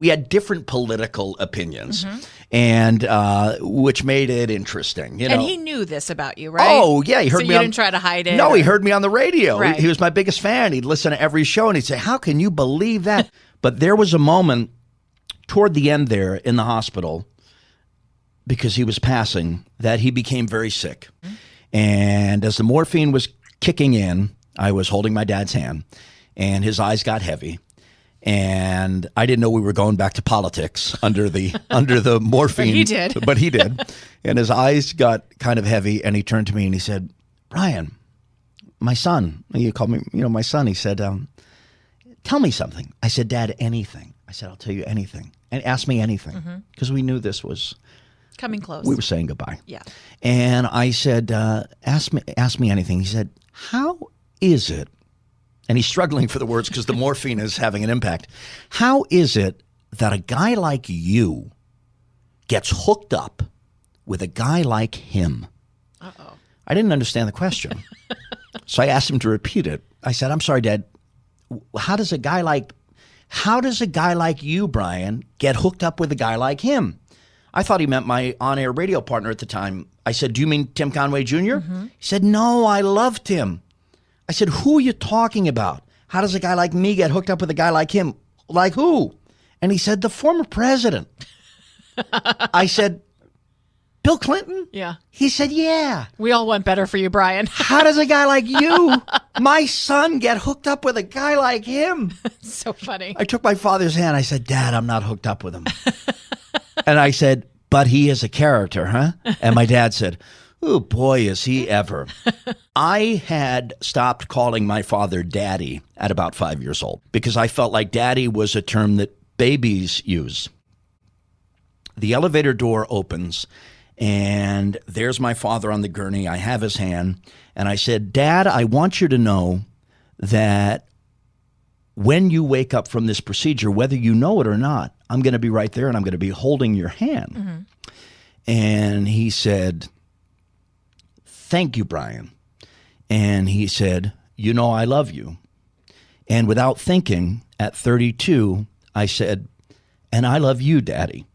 we had different political opinions, and which made it interesting. And he knew this about you, right? Oh, yeah. He heard so me you didn't try to hide it? No, he heard me on the radio. Right. He was my biggest fan. He'd listen to every show, and he'd say, how can you believe that? But there was a moment toward the end there in the hospital, because he was passing, that he became very sick. And as the morphine was kicking in, I was holding my dad's hand, and his eyes got heavy. And I didn't know we were going back to politics under the morphine. But he did. But he did. And his eyes got kind of heavy, and he turned to me and he said, Brian, my son, you called me, my son. He said, tell me something. I said, Dad, anything. I said, I'll tell you anything. And ask me anything. Because we knew this was coming close. We were saying goodbye. Yeah. And I said, ask me anything. He said, how is it? And he's struggling for the words because the morphine is having an impact. How is it that a guy like you gets hooked up with a guy like him? Uh-oh. I didn't understand the question. So I asked him to repeat it. I said, I'm sorry, Dad. How does a guy like you, Brian, get hooked up with a guy like him? I thought he meant my on-air radio partner at the time. I said, do you mean Tim Conway Jr.? He said, no, I love Tim. I said, who are you talking about? How does a guy like me get hooked up with a guy like him? Like who? And he said, the former president. I said, Bill Clinton? Yeah. He said, yeah. We all want better for you, Brian. How does a guy like you, my son, get hooked up with a guy like him? So funny. I took my father's hand. I said, Dad, I'm not hooked up with him. And I said, but he is a character, huh? And my dad said, oh, boy, is he ever. I had stopped calling my father Daddy at about 5 years old because I felt like Daddy was a term that babies use. The elevator door opens, and there's my father on the gurney. I have his hand, and I said, Dad, I want you to know that when you wake up from this procedure, whether you know it or not, I'm going to be right there, and I'm going to be holding your hand. And he said, thank you, Brian. And he said, I love you. And without thinking, at 32, I said, and I love you, Daddy.